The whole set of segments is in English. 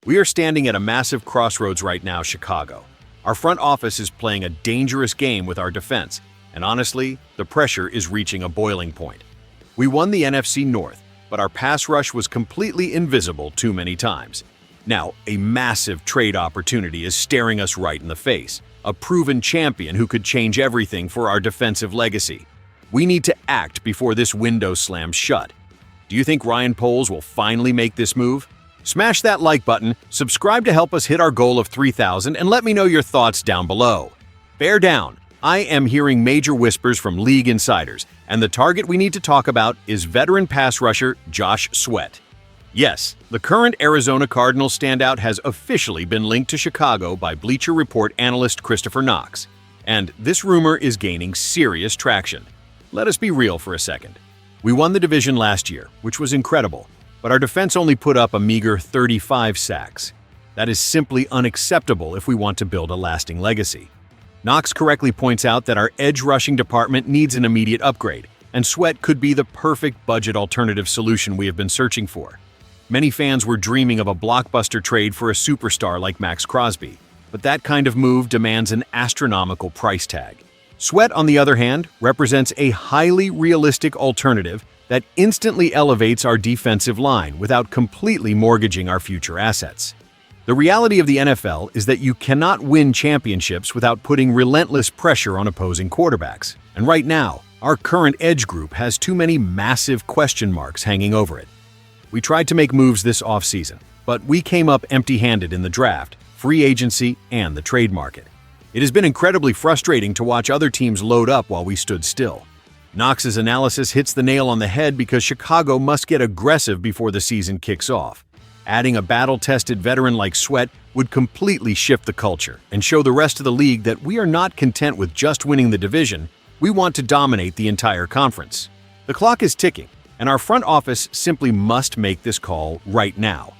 We are standing at a massive crossroads right now, Chicago. Our front office is playing a dangerous game with our defense, and honestly, the pressure is reaching a boiling point. We won the NFC North, but our pass rush was completely invisible too many times. Now, a massive trade opportunity is staring us right in the face, a proven champion who could change everything for our defensive legacy. We need to act before this window slams shut. Do you think Ryan Poles will finally make this move? Smash that like button, subscribe to help us hit our goal of 3,000, and let me know your thoughts down below. Bear down. I am hearing major whispers from league insiders, and the target we need to talk about is veteran pass rusher Josh Sweat. Yes, the current Arizona Cardinals standout has officially been linked to Chicago by Bleacher Report analyst Christopher Knox, and this rumor is gaining serious traction. Let us be real for a second. We won the division last year, which was incredible, but our defense only put up a meager 35 sacks. That is simply unacceptable if we want to build a lasting legacy. Knox correctly points out that our edge rushing department needs an immediate upgrade, and Sweat could be the perfect budget alternative solution we have been searching for. Many fans were dreaming of a blockbuster trade for a superstar like Max Crosby, but that kind of move demands an astronomical price tag. Sweat, on the other hand, represents a highly realistic alternative that instantly elevates our defensive line without completely mortgaging our future assets. The reality of the NFL is that you cannot win championships without putting relentless pressure on opposing quarterbacks. And right now, our current edge group has too many massive question marks hanging over it. We tried to make moves this offseason, but we came up empty-handed in the draft, free agency, and the trade market. It has been incredibly frustrating to watch other teams load up while we stood still. Knox's analysis hits the nail on the head because Chicago must get aggressive before the season kicks off. Adding a battle-tested veteran like Sweat would completely shift the culture and show the rest of the league that we are not content with just winning the division. We want to dominate the entire conference. The clock is ticking, and our front office simply must make this call right now.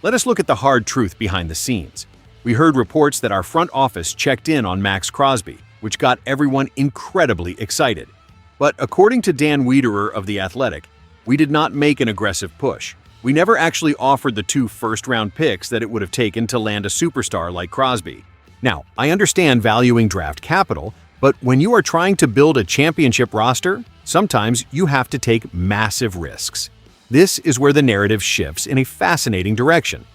Let us look at the hard truth behind the scenes. We heard reports that our front office checked in on Max Crosby, which got everyone incredibly excited. But according to Dan Wiederer of The Athletic, we did not make an aggressive push. We never actually offered the 2 first-round picks that it would have taken to land a superstar like Crosby. Now, I understand valuing draft capital, but when you are trying to build a championship roster, sometimes you have to take massive risks. This is where the narrative shifts in a fascinating direction.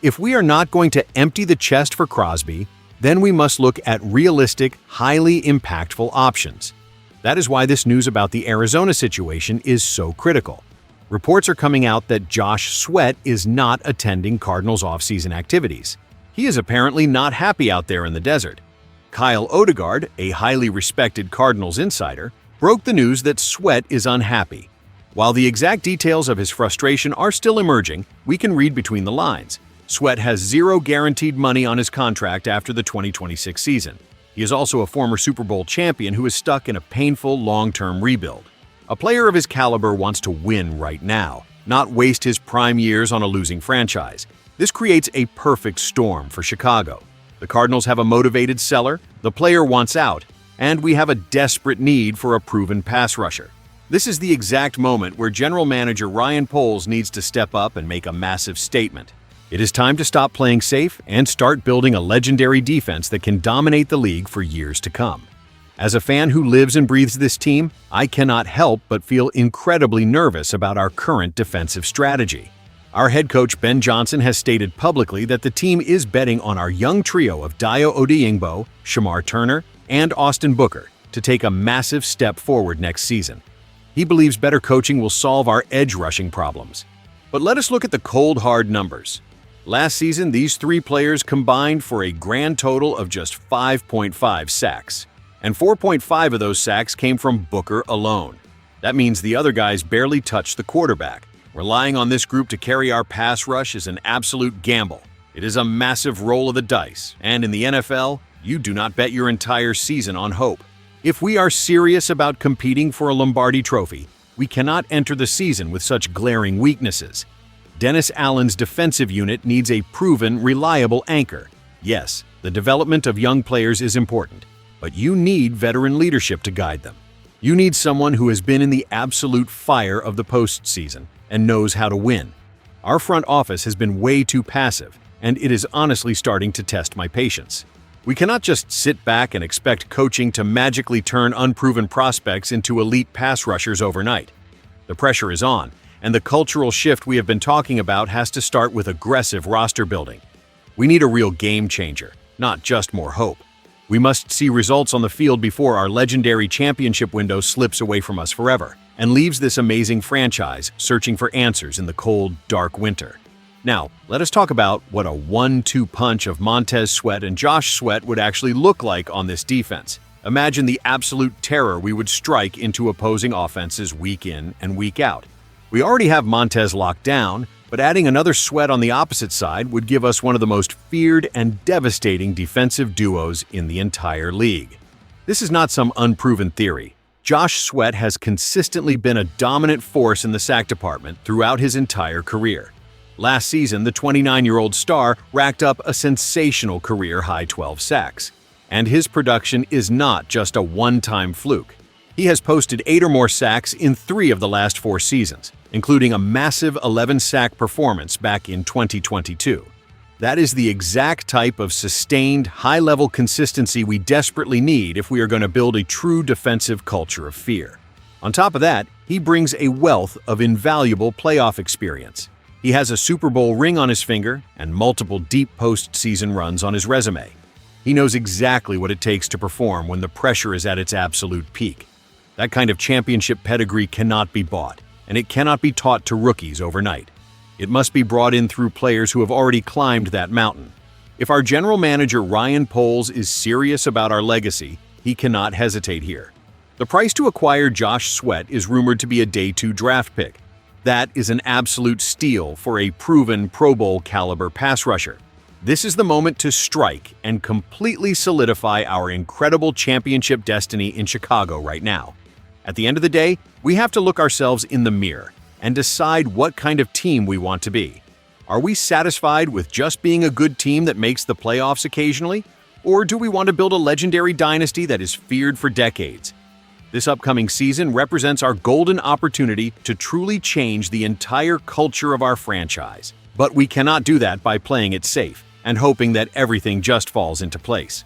If we are not going to empty the chest for Crosby, then we must look at realistic, highly impactful options. That is why this news about the Arizona situation is so critical. Reports are coming out that Josh Sweat is not attending Cardinals offseason activities. He is apparently not happy out there in the desert. Kyle Odegaard, a highly respected Cardinals insider, broke the news that Sweat is unhappy. While the exact details of his frustration are still emerging, we can read between the lines. Sweat has zero guaranteed money on his contract after the 2026 season. He is also a former Super Bowl champion who is stuck in a painful long-term rebuild. A player of his caliber wants to win right now, not waste his prime years on a losing franchise. This creates a perfect storm for Chicago. The Cardinals have a motivated seller, the player wants out, and we have a desperate need for a proven pass rusher. This is the exact moment where General Manager Ryan Poles needs to step up and make a massive statement. It is time to stop playing safe and start building a legendary defense that can dominate the league for years to come. As a fan who lives and breathes this team, I cannot help but feel incredibly nervous about our current defensive strategy. Our head coach Ben Johnson has stated publicly that the team is betting on our young trio of Dayo Odeyingbo, Shamar Turner, and Austin Booker to take a massive step forward next season. He believes better coaching will solve our edge rushing problems. But let us look at the cold hard numbers. Last season, these 3 players combined for a grand total of just 5.5 sacks. And 4.5 of those sacks came from Booker alone. That means the other guys barely touched the quarterback. Relying on this group to carry our pass rush is an absolute gamble. It is a massive roll of the dice, and in the NFL, you do not bet your entire season on hope. If we are serious about competing for a Lombardi trophy, we cannot enter the season with such glaring weaknesses. Dennis Allen's defensive unit needs a proven, reliable anchor. Yes, the development of young players is important, but you need veteran leadership to guide them. You need someone who has been in the absolute fire of the postseason and knows how to win. Our front office has been way too passive, and it is honestly starting to test my patience. We cannot just sit back and expect coaching to magically turn unproven prospects into elite pass rushers overnight. The pressure is on, and the cultural shift we have been talking about has to start with aggressive roster building. We need a real game changer, not just more hope. We must see results on the field before our legendary championship window slips away from us forever and leaves this amazing franchise searching for answers in the cold, dark winter. Now, let us talk about what a 1-2 punch of Montez Sweat and Josh Sweat would actually look like on this defense. Imagine the absolute terror we would strike into opposing offenses week in and week out. We already have Montez locked down, but adding another Sweat on the opposite side would give us one of the most feared and devastating defensive duos in the entire league. This is not some unproven theory. Josh Sweat has consistently been a dominant force in the sack department throughout his entire career. Last season, the 29-year-old star racked up a sensational career-high 12 sacks. And his production is not just a one-time fluke. He has posted 8 or more sacks in 3 of the last 4 seasons, including a massive 11-sack performance back in 2022. That is the exact type of sustained, high-level consistency we desperately need if we are going to build a true defensive culture of fear. On top of that, he brings a wealth of invaluable playoff experience. He has a Super Bowl ring on his finger and multiple deep postseason runs on his resume. He knows exactly what it takes to perform when the pressure is at its absolute peak. That kind of championship pedigree cannot be bought, and it cannot be taught to rookies overnight. It must be brought in through players who have already climbed that mountain. If our general manager Ryan Poles is serious about our legacy, he cannot hesitate here. The price to acquire Josh Sweat is rumored to be a day 2 draft pick. That is an absolute steal for a proven Pro Bowl caliber pass rusher. This is the moment to strike and completely solidify our incredible championship destiny in Chicago right now. At the end of the day, we have to look ourselves in the mirror and decide what kind of team we want to be. Are we satisfied with just being a good team that makes the playoffs occasionally? Or do we want to build a legendary dynasty that is feared for decades? This upcoming season represents our golden opportunity to truly change the entire culture of our franchise. But we cannot do that by playing it safe and hoping that everything just falls into place.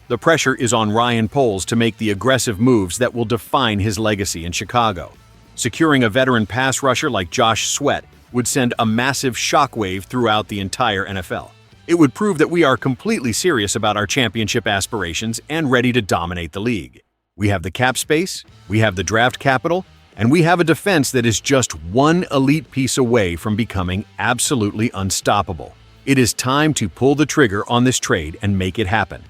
The pressure is on Ryan Poles to make the aggressive moves that will define his legacy in Chicago. Securing a veteran pass rusher like Josh Sweat would send a massive shockwave throughout the entire NFL. It would prove that we are completely serious about our championship aspirations and ready to dominate the league. We have the cap space, we have the draft capital, and we have a defense that is just one elite piece away from becoming absolutely unstoppable. It is time to pull the trigger on this trade and make it happen.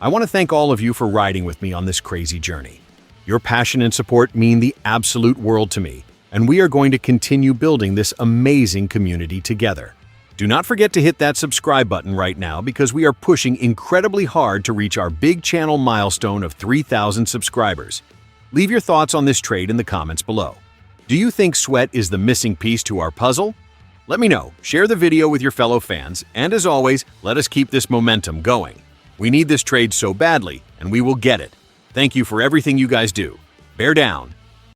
I want to thank all of you for riding with me on this crazy journey. Your passion and support mean the absolute world to me, and we are going to continue building this amazing community together. Do not forget to hit that subscribe button right now because we are pushing incredibly hard to reach our big channel milestone of 3,000 subscribers. Leave your thoughts on this trade in the comments below. Do you think Sweat is the missing piece to our puzzle? Let me know, share the video with your fellow fans, and as always, let us keep this momentum going. We need this trade so badly, and we will get it. Thank you for everything you guys do. Bear down,